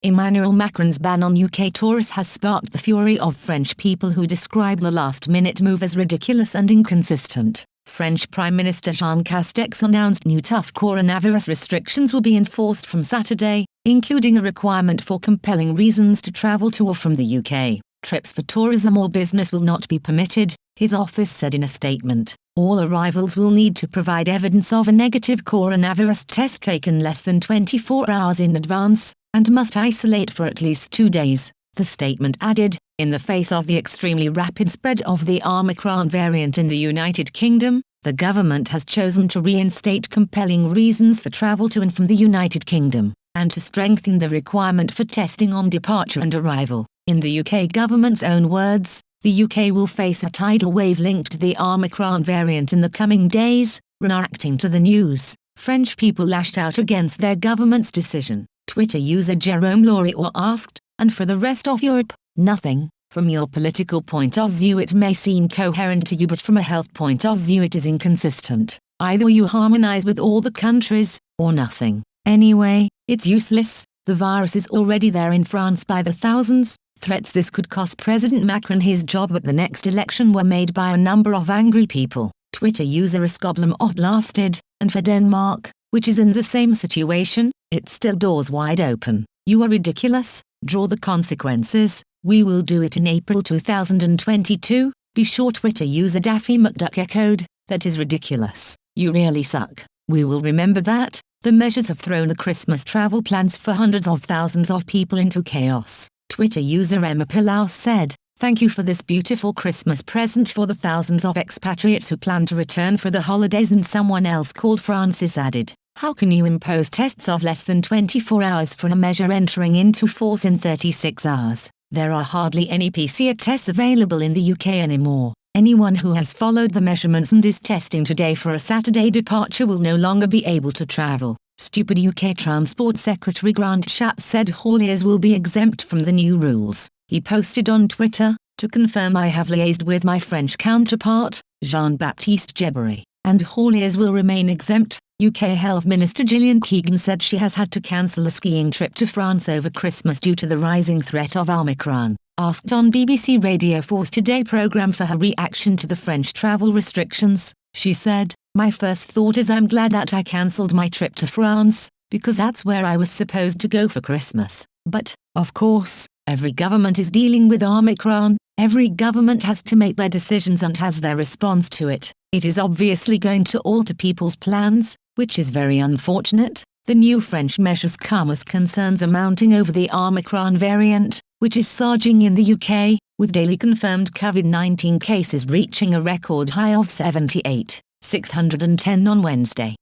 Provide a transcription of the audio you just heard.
Emmanuel Macron's ban on UK tourists has sparked the fury of French people who describe the last-minute move as ridiculous and inconsistent. French Prime Minister Jean Castex announced new tough coronavirus restrictions will be enforced from Saturday, including a requirement for compelling reasons to travel to or from the UK. Trips for tourism or business will not be permitted, his office said in a statement. All arrivals will need to provide evidence of a negative coronavirus test taken less than 24 hours in advance, and must isolate for at least 2 days. The statement added, in the face of the extremely rapid spread of the Omicron variant in the United Kingdom, the government has chosen to reinstate compelling reasons for travel to and from the United Kingdom, and to strengthen the requirement for testing on departure and arrival. In the UK government's own words, the UK will face a tidal wave linked to the Omicron variant in the coming days. Reacting to the news, French people lashed out against their government's decision. Twitter user Jerome Loriot asked, "And for the rest of Europe, nothing? From your political point of view it may seem coherent to you, but from a health point of view it is inconsistent. Either you harmonize with all the countries, or nothing. Anyway, it's useless. The virus is already there in France by the thousands." Threats this could cost President Macron his job at the next election were made by a number of angry people. Twitter user Escoblem blasted, "And for Denmark, which is in the same situation, it's still doors wide open. You are ridiculous. Draw the consequences. We will do it in April 2022. Be sure." Twitter user Daffy McDuck echoed, "That is ridiculous. You really suck. We will remember that." The measures have thrown the Christmas travel plans for hundreds of thousands of people into chaos. Twitter user Emma Pilau said, "Thank you for this beautiful Christmas present for the thousands of expatriates who plan to return for the holidays." And someone else called Francis added, "How can you impose tests of less than 24 hours for a measure entering into force in 36 hours? There are hardly any PCR tests available in the UK anymore. Anyone who has followed the measurements and is testing today for a Saturday departure will no longer be able to travel." Stupid. UK Transport Secretary Grant Shapps said hauliers will be exempt from the new rules. He posted on Twitter, "To confirm, I have liaised with my French counterpart, Jean-Baptiste Djebbari, and hauliers will remain exempt." UK Health Minister Gillian Keegan said she has had to cancel a skiing trip to France over Christmas due to the rising threat of Omicron. Asked on BBC Radio 4's Today programme for her reaction to the French travel restrictions, she said, "My first thought is I'm glad that I cancelled my trip to France, because that's where I was supposed to go for Christmas. But, of course, every government is dealing with Omicron. Every government has to make their decisions and has their response to it. It is obviously going to alter people's plans, which is very unfortunate." The new French measures come as concerns are mounting over the Omicron variant, which is surging in the UK, with daily confirmed COVID-19 cases reaching a record high of 78,610 on Wednesday.